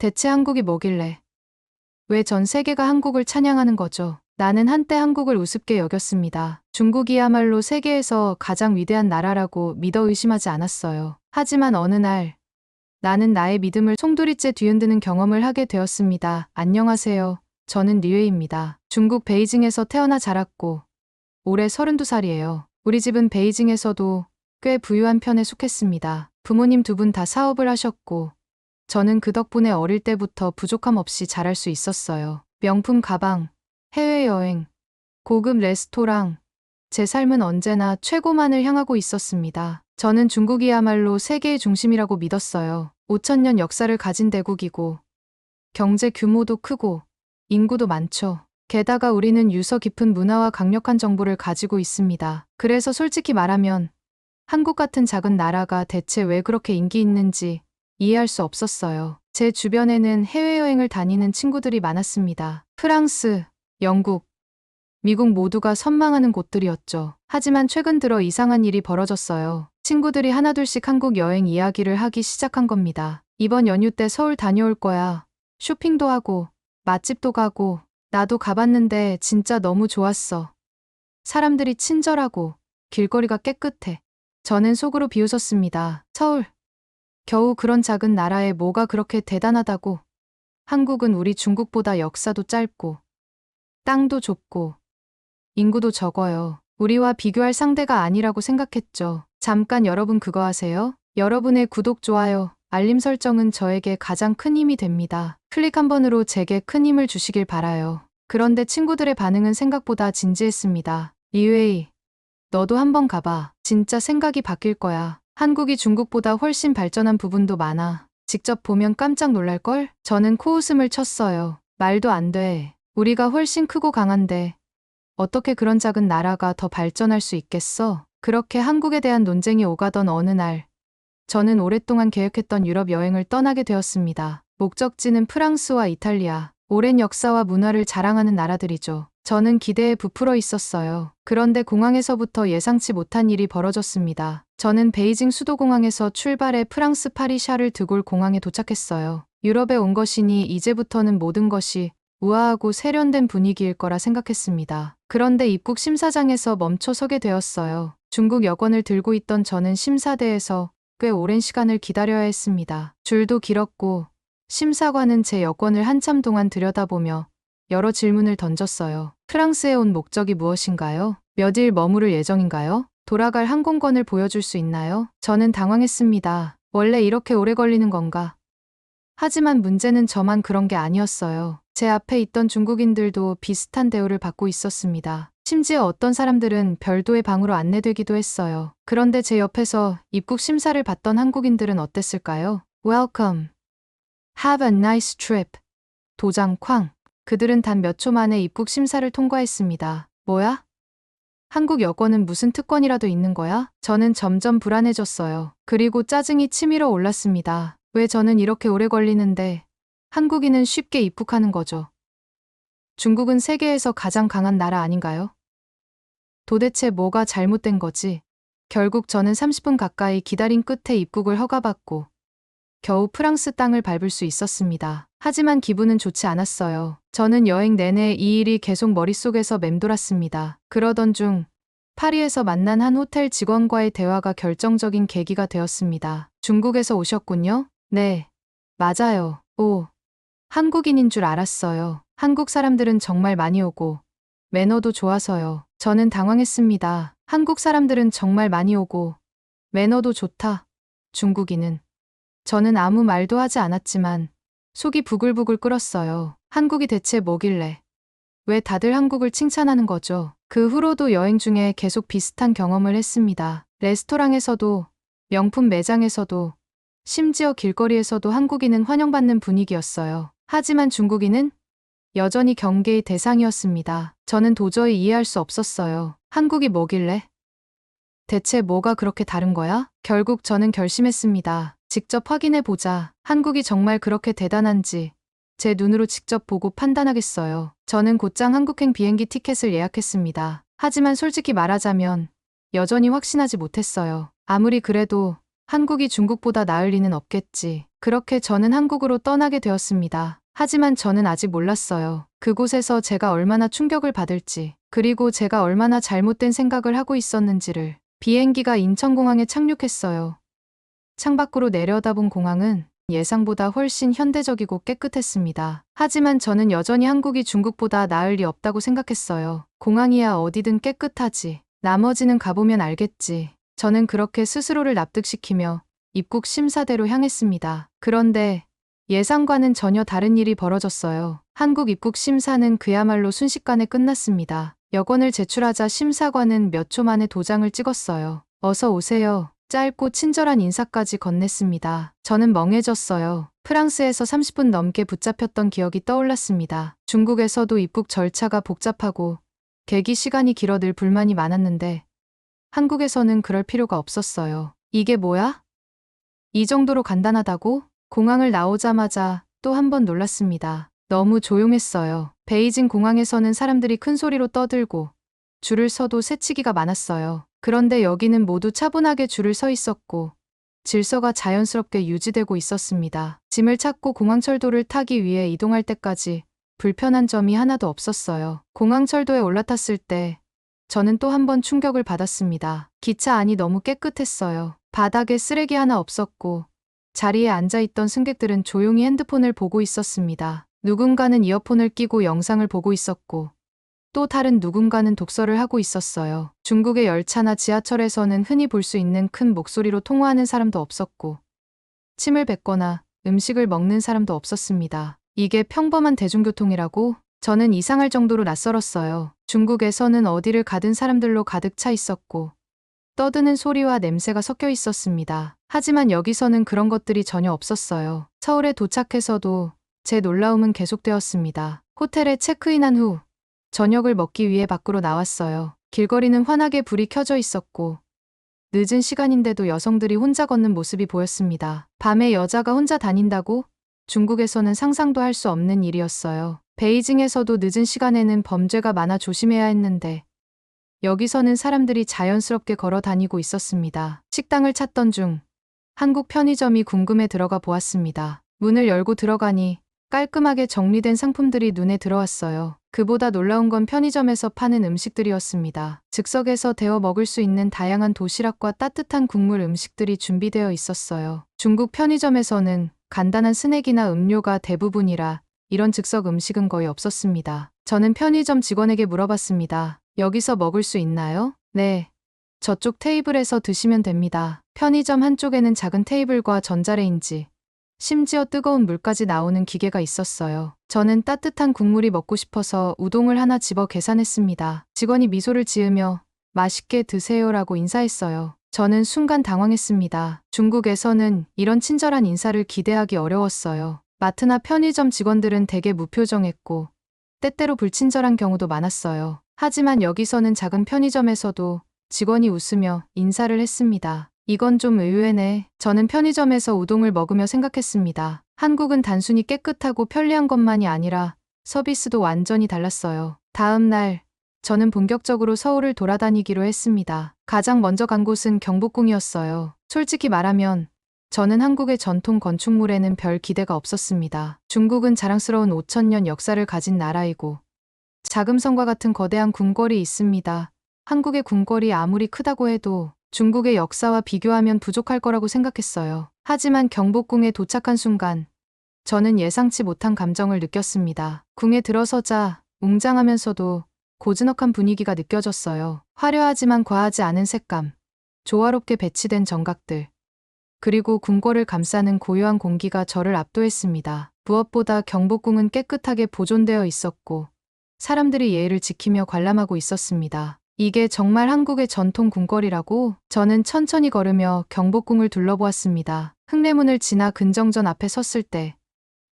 대체 한국이 뭐길래? 왜 전 세계가 한국을 찬양하는 거죠? 나는 한때 한국을 우습게 여겼습니다. 중국이야말로 세계에서 가장 위대한 나라라고 믿어 의심하지 않았어요. 하지만 어느 날 나는 나의 믿음을 송두리째 뒤흔드는 경험을 하게 되었습니다. 안녕하세요. 저는 류에입니다. 중국 베이징에서 태어나 자랐고 올해 32살이에요. 우리 집은 베이징에서도 꽤 부유한 편에 속했습니다. 부모님 두 분 다 사업을 하셨고 저는 그 덕분에 어릴 때부터 부족함 없이 자랄 수 있었어요. 명품 가방, 해외여행, 고급 레스토랑, 제 삶은 언제나 최고만을 향하고 있었습니다. 저는 중국이야말로 세계의 중심이라고 믿었어요. 5천년 역사를 가진 대국이고 경제 규모도 크고 인구도 많죠. 게다가 우리는 유서 깊은 문화와 강력한 정보를 가지고 있습니다. 그래서 솔직히 말하면 한국 같은 작은 나라가 대체 왜 그렇게 인기 있는지 이해할 수 없었어요. 제 주변에는 해외여행을 다니는 친구들이 많았습니다. 프랑스, 영국, 미국 모두가 선망하는 곳들이었죠. 하지만 최근 들어 이상한 일이 벌어졌어요. 친구들이 하나둘씩 한국 여행 이야기를 하기 시작한 겁니다. 이번 연휴 때 서울 다녀올 거야. 쇼핑도 하고 맛집도 가고 나도 가봤는데 진짜 너무 좋았어. 사람들이 친절하고 길거리가 깨끗해. 저는 속으로 비웃었습니다. 서울. 겨우 그런 작은 나라에 뭐가 그렇게 대단하다고. 한국은 우리 중국보다 역사도 짧고 땅도 좁고 인구도 적어요. 우리와 비교할 상대가 아니라고 생각했죠. 잠깐 여러분 그거 아세요? 여러분의 구독, 좋아요, 알림 설정은 저에게 가장 큰 힘이 됩니다. 클릭 한 번으로 제게 큰 힘을 주시길 바라요. 그런데 친구들의 반응은 생각보다 진지했습니다. 리웨이, 너도 한번 가봐. 진짜 생각이 바뀔 거야. 한국이 중국보다 훨씬 발전한 부분도 많아. 직접 보면 깜짝 놀랄걸? 저는 코웃음을 쳤어요. 말도 안 돼. 우리가 훨씬 크고 강한데 어떻게 그런 작은 나라가 더 발전할 수 있겠어? 그렇게 한국에 대한 논쟁이 오가던 어느 날, 저는 오랫동안 계획했던 유럽 여행을 떠나게 되었습니다. 목적지는 프랑스와 이탈리아. 오랜 역사와 문화를 자랑하는 나라들이죠. 저는 기대에 부풀어 있었어요. 그런데 공항에서부터 예상치 못한 일이 벌어졌습니다. 저는 베이징 수도공항에서 출발해 프랑스 파리 샤를 드골 공항에 도착했어요. 유럽에 온 것이니 이제부터는 모든 것이 우아하고 세련된 분위기일 거라 생각했습니다. 그런데 입국 심사장에서 멈춰 서게 되었어요. 중국 여권을 들고 있던 저는 심사대에서 꽤 오랜 시간을 기다려야 했습니다. 줄도 길었고 심사관은 제 여권을 한참 동안 들여다보며 여러 질문을 던졌어요. 프랑스에 온 목적이 무엇인가요? 몇 일 머무를 예정인가요? 돌아갈 항공권을 보여줄 수 있나요? 저는 당황했습니다. 원래 이렇게 오래 걸리는 건가? 하지만 문제는 저만 그런 게 아니었어요. 제 앞에 있던 중국인들도 비슷한 대우를 받고 있었습니다. 심지어 어떤 사람들은 별도의 방으로 안내되기도 했어요. 그런데 제 옆에서 입국 심사를 받던 한국인들은 어땠을까요? Welcome. Have a nice trip. 도장 쾅. 그들은 단 몇 초 만에 입국 심사를 통과했습니다. 뭐야? 한국 여권은 무슨 특권이라도 있는 거야? 저는 점점 불안해졌어요. 그리고 짜증이 치밀어 올랐습니다. 왜 저는 이렇게 오래 걸리는데 한국인은 쉽게 입국하는 거죠? 중국은 세계에서 가장 강한 나라 아닌가요? 도대체 뭐가 잘못된 거지? 결국 저는 30분 가까이 기다린 끝에 입국을 허가받고 겨우 프랑스 땅을 밟을 수 있었습니다. 하지만 기분은 좋지 않았어요. 저는 여행 내내 이 일이 계속 머릿속에서 맴돌았습니다. 그러던 중 파리에서 만난 한 호텔 직원과의 대화가 결정적인 계기가 되었습니다. 중국에서 오셨군요? 네, 맞아요. 오, 한국인인 줄 알았어요. 한국 사람들은 정말 많이 오고 매너도 좋아서요. 저는 당황했습니다. 한국 사람들은 정말 많이 오고 매너도 좋다. 중국인은. 저는 아무 말도 하지 않았지만 속이 부글부글 끓었어요. 한국이 대체 뭐길래? 왜 다들 한국을 칭찬하는 거죠? 그 후로도 여행 중에 계속 비슷한 경험을 했습니다. 레스토랑에서도, 명품 매장에서도, 심지어 길거리에서도 한국인은 환영받는 분위기였어요. 하지만 중국인은 여전히 경계의 대상이었습니다. 저는 도저히 이해할 수 없었어요. 한국이 뭐길래? 대체 뭐가 그렇게 다른 거야? 결국 저는 결심했습니다. 직접 확인해 보자. 한국이 정말 그렇게 대단한지 제 눈으로 직접 보고 판단하겠어요. 저는 곧장 한국행 비행기 티켓을 예약했습니다. 하지만 솔직히 말하자면 여전히 확신하지 못했어요. 아무리 그래도 한국이 중국보다 나을 리는 없겠지. 그렇게 저는 한국으로 떠나게 되었습니다. 하지만 저는 아직 몰랐어요. 그곳에서 제가 얼마나 충격을 받을지, 그리고 제가 얼마나 잘못된 생각을 하고 있었는지를. 비행기가 인천공항에 착륙했어요. 창밖으로 내려다본 공항은 예상보다 훨씬 현대적이고 깨끗했습니다. 하지만 저는 여전히 한국이 중국보다 나을 리 없다고 생각했어요. 공항이야 어디든 깨끗하지. 나머지는 가보면 알겠지. 저는 그렇게 스스로를 납득시키며 입국 심사대로 향했습니다. 그런데 예상과는 전혀 다른 일이 벌어졌어요. 한국 입국 심사는 그야말로 순식간에 끝났습니다. 여권을 제출하자 심사관은 몇 초 만에 도장을 찍었어요. 어서 오세요. 짧고 친절한 인사까지 건넸습니다. 저는 멍해졌어요. 프랑스에서 30분 넘게 붙잡혔던 기억이 떠올랐습니다. 중국에서도 입국 절차가 복잡하고 대기 시간이 길어 늘 불만이 많았는데 한국에서는 그럴 필요가 없었어요. 이게 뭐야? 이 정도로 간단하다고? 공항을 나오자마자 또 한 번 놀랐습니다. 너무 조용했어요. 베이징 공항에서는 사람들이 큰 소리로 떠들고 줄을 서도 새치기가 많았어요. 그런데 여기는 모두 차분하게 줄을 서 있었고 질서가 자연스럽게 유지되고 있었습니다. 짐을 찾고 공항철도를 타기 위해 이동할 때까지 불편한 점이 하나도 없었어요. 공항철도에 올라탔을 때 저는 또 한 번 충격을 받았습니다. 기차 안이 너무 깨끗했어요. 바닥에 쓰레기 하나 없었고 자리에 앉아있던 승객들은 조용히 핸드폰을 보고 있었습니다. 누군가는 이어폰을 끼고 영상을 보고 있었고 또 다른 누군가는 독서를 하고 있었어요. 중국의 열차나 지하철에서는 흔히 볼 수 있는 큰 목소리로 통화하는 사람도 없었고 침을 뱉거나 음식을 먹는 사람도 없었습니다. 이게 평범한 대중교통이라고? 저는 이상할 정도로 낯설었어요. 중국에서는 어디를 가든 사람들로 가득 차 있었고 떠드는 소리와 냄새가 섞여 있었습니다. 하지만 여기서는 그런 것들이 전혀 없었어요. 서울에 도착해서도 제 놀라움은 계속되었습니다. 호텔에 체크인한 후 저녁을 먹기 위해 밖으로 나왔어요. 길거리는 환하게 불이 켜져 있었고 늦은 시간인데도 여성들이 혼자 걷는 모습이 보였습니다. 밤에 여자가 혼자 다닌다고? 중국에서는 상상도 할 수 없는 일이었어요. 베이징에서도 늦은 시간에는 범죄가 많아 조심해야 했는데 여기서는 사람들이 자연스럽게 걸어 다니고 있었습니다. 식당을 찾던 중 한국 편의점이 궁금해 들어가 보았습니다. 문을 열고 들어가니 깔끔하게 정리된 상품들이 눈에 들어왔어요. 그보다 놀라운 건 편의점에서 파는 음식들이었습니다. 즉석에서 데워 먹을 수 있는 다양한 도시락과 따뜻한 국물 음식들이 준비되어 있었어요. 중국 편의점에서는 간단한 스낵이나 음료가 대부분이라 이런 즉석 음식은 거의 없었습니다. 저는 편의점 직원에게 물어봤습니다. 여기서 먹을 수 있나요? 네. 저쪽 테이블에서 드시면 됩니다. 편의점 한쪽에는 작은 테이블과 전자레인지, 심지어 뜨거운 물까지 나오는 기계가 있었어요. 저는 따뜻한 국물이 먹고 싶어서 우동을 하나 집어 계산했습니다. 직원이 미소를 지으며 맛있게 드세요라고 인사했어요. 저는 순간 당황했습니다. 중국에서는 이런 친절한 인사를 기대하기 어려웠어요. 마트나 편의점 직원들은 대개 무표정했고 때때로 불친절한 경우도 많았어요. 하지만 여기서는 작은 편의점에서도 직원이 웃으며 인사를 했습니다. 이건 좀 의외네. 저는 편의점에서 우동을 먹으며 생각했습니다. 한국은 단순히 깨끗하고 편리한 것만이 아니라 서비스도 완전히 달랐어요. 다음 날, 저는 본격적으로 서울을 돌아다니기로 했습니다. 가장 먼저 간 곳은 경복궁이었어요. 솔직히 말하면 저는 한국의 전통 건축물에는 별 기대가 없었습니다. 중국은 자랑스러운 5,000년 역사를 가진 나라이고 자금성과 같은 거대한 궁궐이 있습니다. 한국의 궁궐이 아무리 크다고 해도 중국의 역사와 비교하면 부족할 거라고 생각했어요. 하지만 경복궁에 도착한 순간 저는 예상치 못한 감정을 느꼈습니다. 궁에 들어서자 웅장하면서도 고즈넉한 분위기가 느껴졌어요. 화려하지만 과하지 않은 색감, 조화롭게 배치된 정각들, 그리고 궁궐을 감싸는 고요한 공기가 저를 압도했습니다. 무엇보다 경복궁은 깨끗하게 보존되어 있었고 사람들이 예의를 지키며 관람하고 있었습니다. 이게 정말 한국의 전통 궁궐이라고? 저는 천천히 걸으며 경복궁을 둘러보았습니다. 흙내문을 지나 근정전 앞에 섰을 때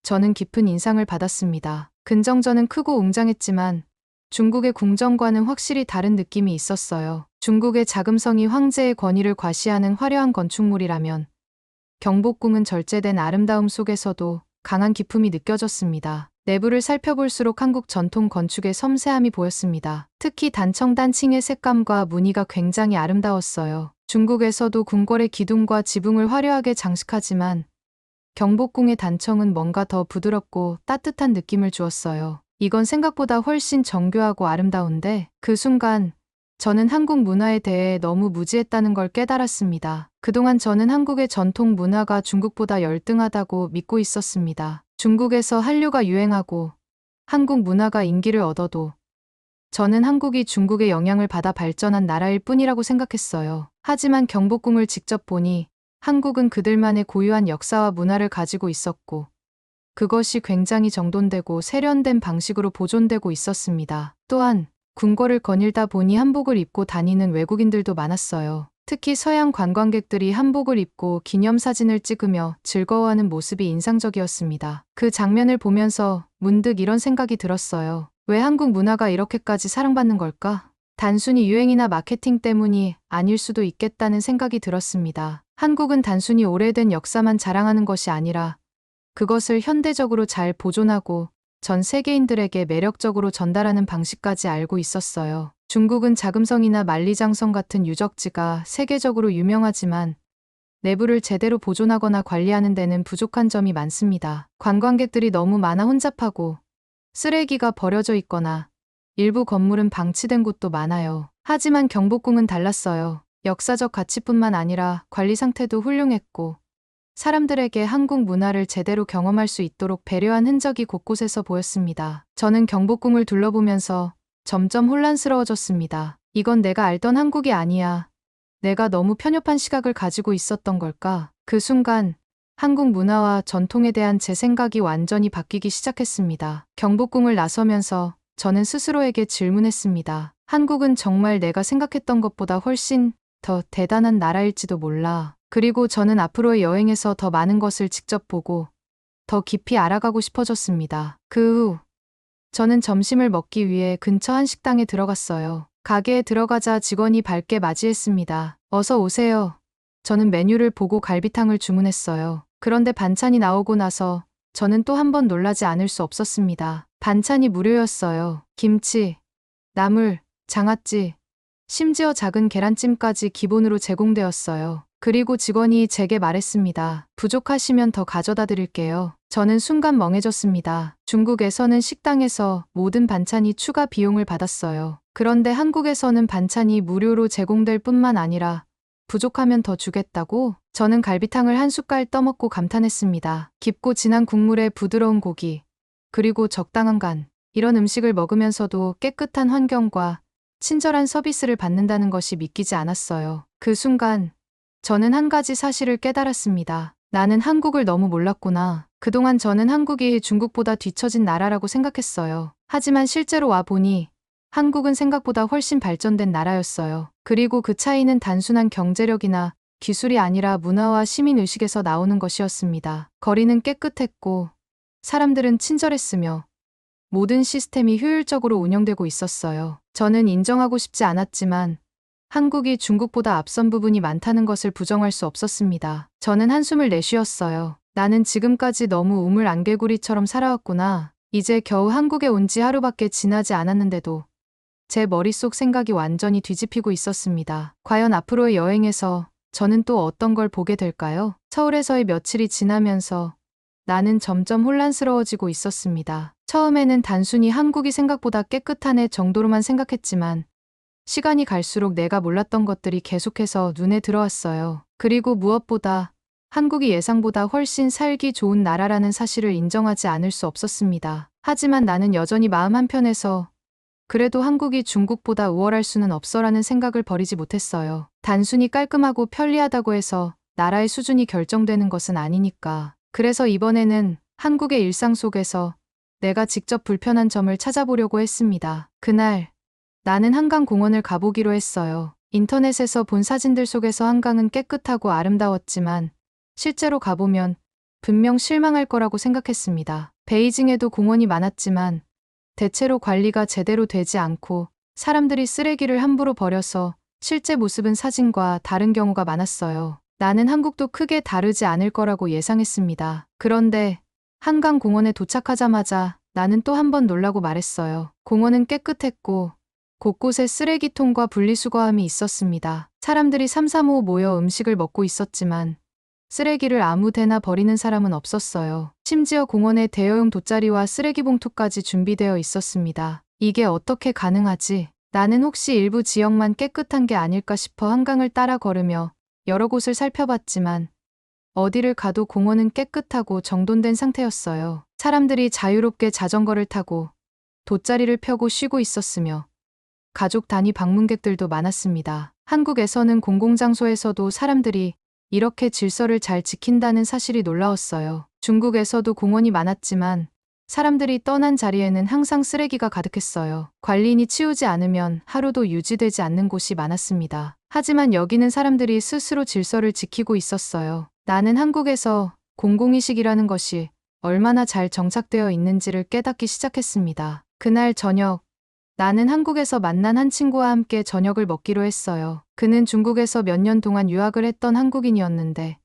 저는 깊은 인상을 받았습니다. 근정전은 크고 웅장했지만 중국의 궁전과는 확실히 다른 느낌이 있었어요. 중국의 자금성이 황제의 권위를 과시하는 화려한 건축물이라면 경복궁은 절제된 아름다움 속에서도 강한 기품이 느껴졌습니다. 내부를 살펴볼수록 한국 전통 건축의 섬세함이 보였습니다. 특히 단청단층의 색감과 무늬가 굉장히 아름다웠어요. 중국에서도 궁궐의 기둥과 지붕을 화려하게 장식하지만 경복궁의 단청은 뭔가 더 부드럽고 따뜻한 느낌을 주었어요. 이건 생각보다 훨씬 정교하고 아름다운데 그 순간 저는 한국 문화에 대해 너무 무지했다는 걸 깨달았습니다. 그동안 저는 한국의 전통 문화가 중국보다 열등하다고 믿고 있었습니다. 중국에서 한류가 유행하고 한국 문화가 인기를 얻어도 저는 한국이 중국의 영향을 받아 발전한 나라일 뿐이라고 생각했어요. 하지만 경복궁을 직접 보니 한국은 그들만의 고유한 역사와 문화를 가지고 있었고 그것이 굉장히 정돈되고 세련된 방식으로 보존되고 있었습니다. 또한 궁궐을 거닐다 보니 한복을 입고 다니는 외국인들도 많았어요. 특히 서양 관광객들이 한복을 입고 기념사진을 찍으며 즐거워하는 모습이 인상적이었습니다. 그 장면을 보면서 문득 이런 생각이 들었어요. 왜 한국 문화가 이렇게까지 사랑받는 걸까? 단순히 유행이나 마케팅 때문이 아닐 수도 있겠다는 생각이 들었습니다. 한국은 단순히 오래된 역사만 자랑하는 것이 아니라 그것을 현대적으로 잘 보존하고 전 세계인들에게 매력적으로 전달하는 방식까지 알고 있었어요. 중국은 자금성이나 만리장성 같은 유적지가 세계적으로 유명하지만 내부를 제대로 보존하거나 관리하는 데는 부족한 점이 많습니다. 관광객들이 너무 많아 혼잡하고 쓰레기가 버려져 있거나 일부 건물은 방치된 곳도 많아요. 하지만 경복궁은 달랐어요. 역사적 가치뿐만 아니라 관리 상태도 훌륭했고 사람들에게 한국 문화를 제대로 경험할 수 있도록 배려한 흔적이 곳곳에서 보였습니다. 저는 경복궁을 둘러보면서 점점 혼란스러워졌습니다. 이건 내가 알던 한국이 아니야. 내가 너무 편협한 시각을 가지고 있었던 걸까? 그 순간 한국 문화와 전통에 대한 제 생각이 완전히 바뀌기 시작했습니다. 경복궁을 나서면서 저는 스스로에게 질문했습니다. 한국은 정말 내가 생각했던 것보다 훨씬 더 대단한 나라일지도 몰라. 그리고 저는 앞으로의 여행에서 더 많은 것을 직접 보고 더 깊이 알아가고 싶어졌습니다. 그 후 저는 점심을 먹기 위해 근처 한 식당에 들어갔어요. 가게에 들어가자 직원이 밝게 맞이했습니다. 어서 오세요. 저는 메뉴를 보고 갈비탕을 주문했어요. 그런데 반찬이 나오고 나서 저는 또 한 번 놀라지 않을 수 없었습니다. 반찬이 무료였어요. 김치, 나물, 장아찌, 심지어 작은 계란찜까지 기본으로 제공되었어요. 그리고 직원이 제게 말했습니다. 부족하시면 더 가져다 드릴게요. 저는 순간 멍해졌습니다. 중국에서는 식당에서 모든 반찬이 추가 비용을 받았어요. 그런데 한국에서는 반찬이 무료로 제공될 뿐만 아니라 부족하면 더 주겠다고? 저는 갈비탕을 한 숟갈 떠먹고 감탄했습니다. 깊고 진한 국물에 부드러운 고기, 그리고 적당한 간. 이런 음식을 먹으면서도 깨끗한 환경과 친절한 서비스를 받는다는 것이 믿기지 않았어요. 그 순간 저는 한 가지 사실을 깨달았습니다. 나는 한국을 너무 몰랐구나. 그동안 저는 한국이 중국보다 뒤처진 나라라고 생각했어요. 하지만 실제로 와 보니 한국은 생각보다 훨씬 발전된 나라였어요. 그리고 그 차이는 단순한 경제력이나 기술이 아니라 문화와 시민의식에서 나오는 것이었습니다. 거리는 깨끗했고 사람들은 친절했으며 모든 시스템이 효율적으로 운영되고 있었어요. 저는 인정하고 싶지 않았지만 한국이 중국보다 앞선 부분이 많다는 것을 부정할 수 없었습니다. 저는 한숨을 내쉬었어요. 나는 지금까지 너무 우물안개구리처럼 살아왔구나. 이제 겨우 한국에 온 지 하루밖에 지나지 않았는데도 제 머릿속 생각이 완전히 뒤집히고 있었습니다. 과연 앞으로의 여행에서 저는 또 어떤 걸 보게 될까요? 서울에서의 며칠이 지나면서 나는 점점 혼란스러워지고 있었습니다. 처음에는 단순히 한국이 생각보다 깨끗하네 정도로만 생각했지만 시간이 갈수록 내가 몰랐던 것들이 계속해서 눈에 들어왔어요. 그리고 무엇보다 한국이 예상보다 훨씬 살기 좋은 나라라는 사실을 인정하지 않을 수 없었습니다. 하지만 나는 여전히 마음 한편에서 그래도 한국이 중국보다 우월할 수는 없어라는 생각을 버리지 못했어요. 단순히 깔끔하고 편리하다고 해서 나라의 수준이 결정되는 것은 아니니까. 그래서 이번에는 한국의 일상 속에서 내가 직접 불편한 점을 찾아보려고 했습니다. 그날 나는 한강공원을 가보기로 했어요. 인터넷에서 본 사진들 속에서 한강은 깨끗하고 아름다웠지만 실제로 가보면 분명 실망할 거라고 생각했습니다. 베이징에도 공원이 많았지만 대체로 관리가 제대로 되지 않고 사람들이 쓰레기를 함부로 버려서 실제 모습은 사진과 다른 경우가 많았어요. 나는 한국도 크게 다르지 않을 거라고 예상했습니다. 그런데 한강공원에 도착하자마자 나는 또 한 번 놀라고 말했어요. 공원은 깨끗했고 곳곳에 쓰레기통과 분리수거함이 있었습니다. 사람들이 삼삼오오 모여 음식을 먹고 있었지만 쓰레기를 아무 데나 버리는 사람은 없었어요. 심지어 공원에 대여용 돗자리와 쓰레기 봉투까지 준비되어 있었습니다. 이게 어떻게 가능하지? 나는 혹시 일부 지역만 깨끗한 게 아닐까 싶어 한강을 따라 걸으며 여러 곳을 살펴봤지만 어디를 가도 공원은 깨끗하고 정돈된 상태였어요. 사람들이 자유롭게 자전거를 타고 돗자리를 펴고 쉬고 있었으며 가족 단위 방문객들도 많았습니다. 한국에서는 공공장소에서도 사람들이 이렇게 질서를 잘 지킨다는 사실이 놀라웠어요. 중국에서도 공원이 많았지만 사람들이 떠난 자리에는 항상 쓰레기가 가득했어요. 관리인이 치우지 않으면 하루도 유지되지 않는 곳이 많았습니다. 하지만 여기는 사람들이 스스로 질서를 지키고 있었어요. 나는 한국에서 공공의식이라는 것이 얼마나 잘 정착되어 있는지를 깨닫기 시작했습니다. 그날 저녁, 나는 한국에서 만난 한 친구와 함께 저녁을 먹기로 했어요. 그는 중국에서 몇 년 동안 유학을 했던 한국인이었는데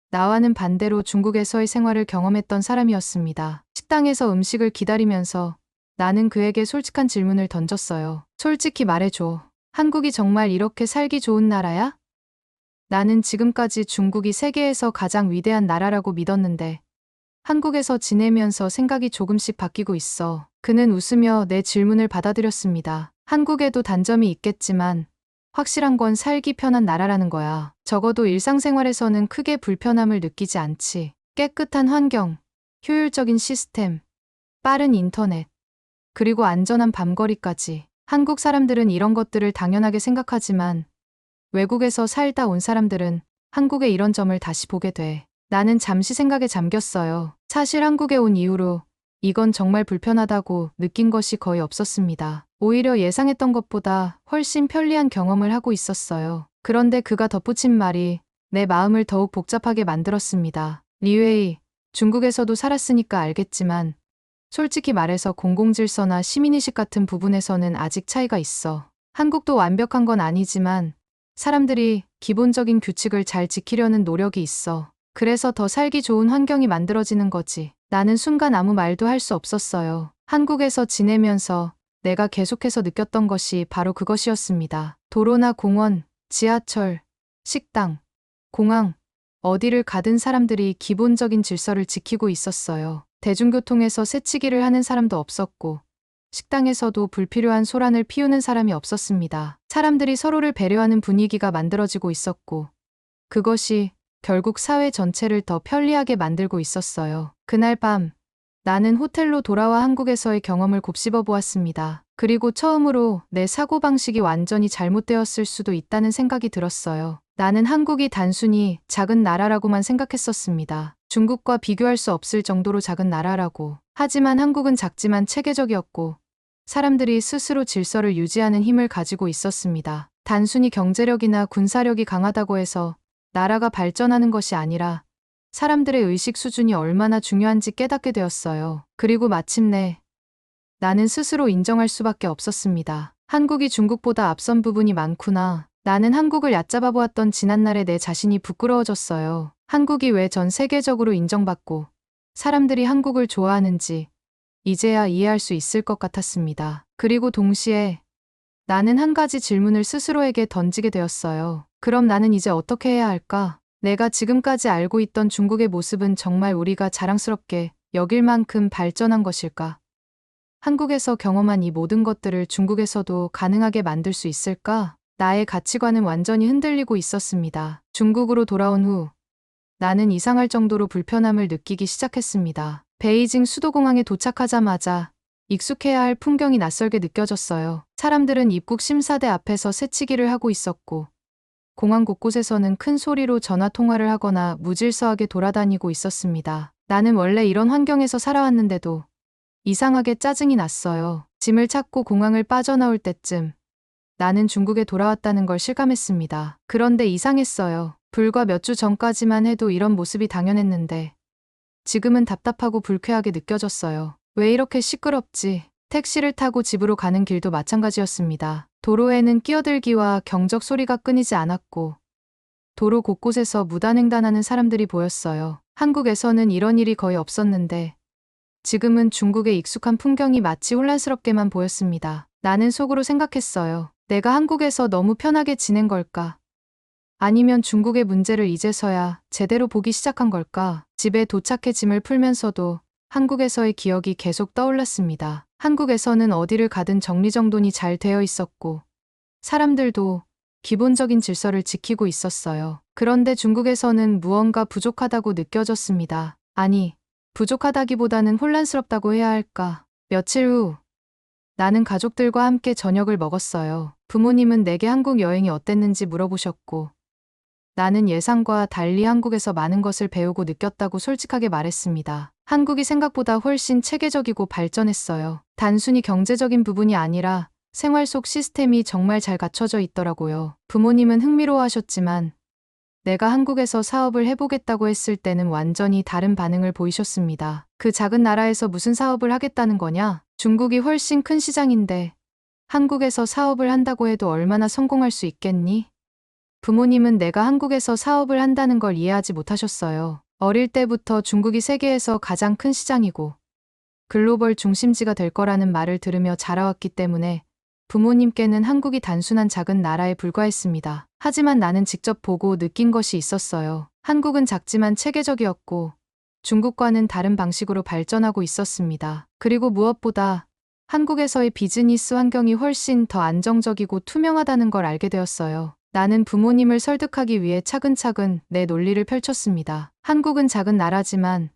나와는 반대로 중국에서의 생활을 경험했던 사람이었습니다. 식당에서 음식을 기다리면서 나는 그에게 솔직한 질문을 던졌어요. 솔직히 말해줘. 한국이 정말 이렇게 살기 좋은 나라야? 나는 지금까지 중국이 세계에서 가장 위대한 나라라고 믿었는데 한국에서 지내면서 생각이 조금씩 바뀌고 있어. 그는 웃으며 내 질문을 받아들였습니다. 한국에도 단점이 있겠지만 확실한 건 살기 편한 나라라는 거야. 적어도 일상생활에서는 크게 불편함을 느끼지 않지. 깨끗한 환경, 효율적인 시스템, 빠른 인터넷, 그리고 안전한 밤거리까지. 한국 사람들은 이런 것들을 당연하게 생각하지만 외국에서 살다 온 사람들은 한국의 이런 점을 다시 보게 돼. 나는 잠시 생각에 잠겼어요. 사실 한국에 온 이후로 이건 정말 불편하다고 느낀 것이 거의 없었습니다. 오히려 예상했던 것보다 훨씬 편리한 경험을 하고 있었어요. 그런데 그가 덧붙인 말이 내 마음을 더욱 복잡하게 만들었습니다. 리웨이, 중국에서도 살았으니까 알겠지만 솔직히 말해서 공공질서나 시민의식 같은 부분에서는 아직 차이가 있어. 한국도 완벽한 건 아니지만 사람들이 기본적인 규칙을 잘 지키려는 노력이 있어. 그래서 더 살기 좋은 환경이 만들어지는 거지. 나는 순간 아무 말도 할 수 없었어요. 한국에서 지내면서 내가 계속해서 느꼈던 것이 바로 그것이었습니다. 도로나 공원, 지하철, 식당, 공항, 어디를 가든 사람들이 기본적인 질서를 지키고 있었어요. 대중교통에서 새치기를 하는 사람도 없었고 식당에서도 불필요한 소란을 피우는 사람이 없었습니다. 사람들이 서로를 배려하는 분위기가 만들어지고 있었고 그것이 결국 사회 전체를 더 편리하게 만들고 있었어요. 그날 밤 나는 호텔로 돌아와 한국에서의 경험을 곱씹어 보았습니다. 그리고 처음으로 내 사고방식이 완전히 잘못되었을 수도 있다는 생각이 들었어요. 나는 한국이 단순히 작은 나라라고만 생각했었습니다. 중국과 비교할 수 없을 정도로 작은 나라라고. 하지만 한국은 작지만 체계적이었고 사람들이 스스로 질서를 유지하는 힘을 가지고 있었습니다. 단순히 경제력이나 군사력이 강하다고 해서 나라가 발전하는 것이 아니라 사람들의 의식 수준이 얼마나 중요한지 깨닫게 되었어요. 그리고 마침내 나는 스스로 인정할 수밖에 없었습니다. 한국이 중국보다 앞선 부분이 많구나. 나는 한국을 얕잡아 보았던 지난날의 내 자신이 부끄러워졌어요. 한국이 왜 전 세계적으로 인정받고 사람들이 한국을 좋아하는지 이제야 이해할 수 있을 것 같았습니다. 그리고 동시에 나는 한 가지 질문을 스스로에게 던지게 되었어요. 그럼 나는 이제 어떻게 해야 할까? 내가 지금까지 알고 있던 중국의 모습은 정말 우리가 자랑스럽게 여길 만큼 발전한 것일까? 한국에서 경험한 이 모든 것들을 중국에서도 가능하게 만들 수 있을까? 나의 가치관은 완전히 흔들리고 있었습니다. 중국으로 돌아온 후 나는 이상할 정도로 불편함을 느끼기 시작했습니다. 베이징 수도공항에 도착하자마자 익숙해야 할 풍경이 낯설게 느껴졌어요. 사람들은 입국 심사대 앞에서 새치기를 하고 있었고 공항 곳곳에서는 큰 소리로 전화 통화를 하거나 무질서하게 돌아다니고 있었습니다. 나는 원래 이런 환경에서 살아왔는데도 이상하게 짜증이 났어요. 짐을 찾고 공항을 빠져나올 때쯤 나는 중국에 돌아왔다는 걸 실감했습니다. 그런데 이상했어요. 불과 몇 주 전까지만 해도 이런 모습이 당연했는데 지금은 답답하고 불쾌하게 느껴졌어요. 왜 이렇게 시끄럽지? 택시를 타고 집으로 가는 길도 마찬가지였습니다. 도로에는 끼어들기와 경적 소리가 끊이지 않았고 도로 곳곳에서 무단횡단하는 사람들이 보였어요. 한국에서는 이런 일이 거의 없었는데 지금은 중국의 익숙한 풍경이 마치 혼란스럽게만 보였습니다. 나는 속으로 생각했어요. 내가 한국에서 너무 편하게 지낸 걸까? 아니면 중국의 문제를 이제서야 제대로 보기 시작한 걸까? 집에 도착해 짐을 풀면서도 한국에서의 기억이 계속 떠올랐습니다. 한국에서는 어디를 가든 정리정돈이 잘 되어 있었고 사람들도 기본적인 질서를 지키고 있었어요. 그런데 중국에서는 무언가 부족하다고 느껴졌습니다. 아니, 부족하다기보다는 혼란스럽다고 해야 할까? 며칠 후 나는 가족들과 함께 저녁을 먹었어요. 부모님은 내게 한국 여행이 어땠는지 물어보셨고 나는 예상과 달리 한국에서 많은 것을 배우고 느꼈다고 솔직하게 말했습니다. 한국이 생각보다 훨씬 체계적이고 발전했어요. 단순히 경제적인 부분이 아니라 생활 속 시스템이 정말 잘 갖춰져 있더라고요. 부모님은 흥미로워하셨지만 내가 한국에서 사업을 해보겠다고 했을 때는 완전히 다른 반응을 보이셨습니다. 그 작은 나라에서 무슨 사업을 하겠다는 거냐? 중국이 훨씬 큰 시장인데 한국에서 사업을 한다고 해도 얼마나 성공할 수 있겠니? 부모님은 내가 한국에서 사업을 한다는 걸 이해하지 못하셨어요. 어릴 때부터 중국이 세계에서 가장 큰 시장이고 글로벌 중심지가 될 거라는 말을 들으며 자라왔기 때문에 부모님께는 한국이 단순한 작은 나라에 불과했습니다. 하지만 나는 직접 보고 느낀 것이 있었어요. 한국은 작지만 체계적이었고 중국과는 다른 방식으로 발전하고 있었습니다. 그리고 무엇보다 한국에서의 비즈니스 환경이 훨씬 더 안정적이고 투명하다는 걸 알게 되었어요. 나는 부모님을 설득하기 위해 차근차근 내 논리를 펼쳤습니다. 한국은 작은 나라지만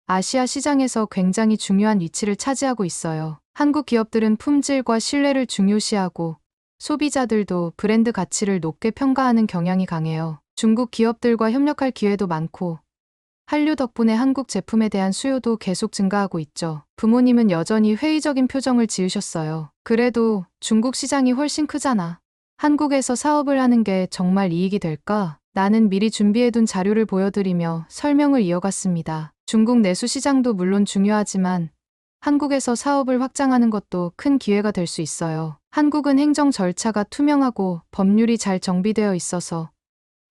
아시아 시장에서 굉장히 중요한 위치를 차지하고 있어요. 한국 기업들은 품질과 신뢰를 중요시하고 소비자들도 브랜드 가치를 높게 평가하는 경향이 강해요. 중국 기업들과 협력할 기회도 많고 한류 덕분에 한국 제품에 대한 수요도 계속 증가하고 있죠. 부모님은 여전히 회의적인 표정을 지으셨어요. 그래도 중국 시장이 훨씬 크잖아. 한국에서 사업을 하는 게 정말 이익이 될까? 나는 미리 준비해둔 자료를 보여드리며 설명을 이어갔습니다. 중국 내수 시장도 물론 중요하지만 한국에서 사업을 확장하는 것도 큰 기회가 될 수 있어요. 한국은 행정 절차가 투명하고 법률이 잘 정비되어 있어서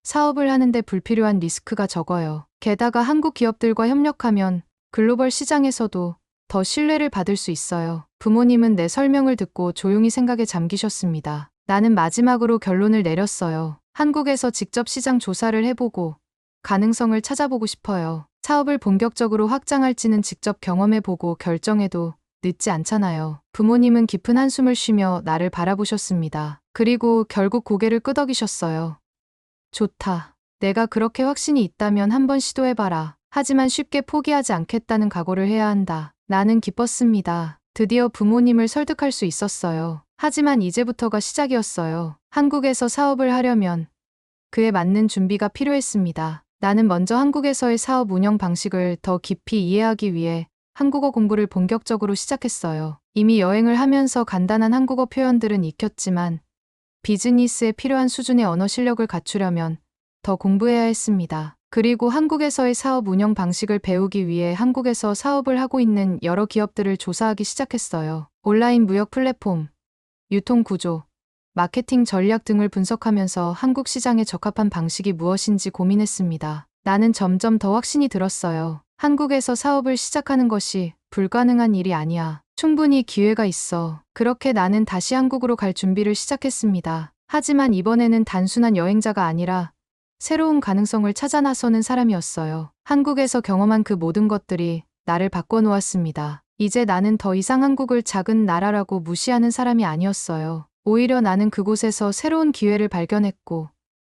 사업을 하는데 불필요한 리스크가 적어요. 게다가 한국 기업들과 협력하면 글로벌 시장에서도 더 신뢰를 받을 수 있어요. 부모님은 내 설명을 듣고 조용히 생각에 잠기셨습니다. 나는 마지막으로 결론을 내렸어요. 한국에서 직접 시장 조사를 해보고 가능성을 찾아보고 싶어요. 사업을 본격적으로 확장할지는 직접 경험해보고 결정해도 늦지 않잖아요. 부모님은 깊은 한숨을 쉬며 나를 바라보셨습니다. 그리고 결국 고개를 끄덕이셨어요. 좋다. 내가 그렇게 확신이 있다면 한번 시도해봐라. 하지만 쉽게 포기하지 않겠다는 각오를 해야 한다. 나는 기뻤습니다. 드디어 부모님을 설득할 수 있었어요. 하지만 이제부터가 시작이었어요. 한국에서 사업을 하려면 그에 맞는 준비가 필요했습니다. 나는 먼저 한국에서의 사업 운영 방식을 더 깊이 이해하기 위해 한국어 공부를 본격적으로 시작했어요. 이미 여행을 하면서 간단한 한국어 표현들은 익혔지만 비즈니스에 필요한 수준의 언어 실력을 갖추려면 더 공부해야 했습니다. 그리고 한국에서의 사업 운영 방식을 배우기 위해 한국에서 사업을 하고 있는 여러 기업들을 조사하기 시작했어요. 온라인 무역 플랫폼, 유통 구조, 마케팅 전략 등을 분석하면서 한국 시장에 적합한 방식이 무엇인지 고민했습니다. 나는 점점 더 확신이 들었어요. 한국에서 사업을 시작하는 것이 불가능한 일이 아니야. 충분히 기회가 있어. 그렇게 나는 다시 한국으로 갈 준비를 시작했습니다. 하지만 이번에는 단순한 여행자가 아니라 새로운 가능성을 찾아 나서는 사람이었어요. 한국에서 경험한 그 모든 것들이 나를 바꿔놓았습니다. 이제 나는 더 이상 한국을 작은 나라라고 무시하는 사람이 아니었어요. 오히려 나는 그곳에서 새로운 기회를 발견했고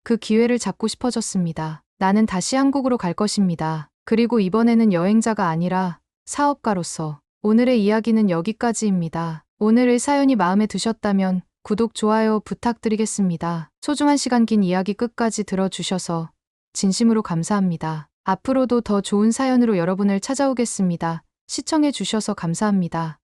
그 기회를 잡고 싶어졌습니다. 나는 다시 한국으로 갈 것입니다. 그리고 이번에는 여행자가 아니라 사업가로서. 오늘의 이야기는 여기까지입니다. 오늘의 사연이 마음에 드셨다면 구독, 좋아요 부탁드리겠습니다. 소중한 시간 긴 이야기 끝까지 들어주셔서 진심으로 감사합니다. 앞으로도 더 좋은 사연으로 여러분을 찾아오겠습니다. 시청해 주셔서 감사합니다.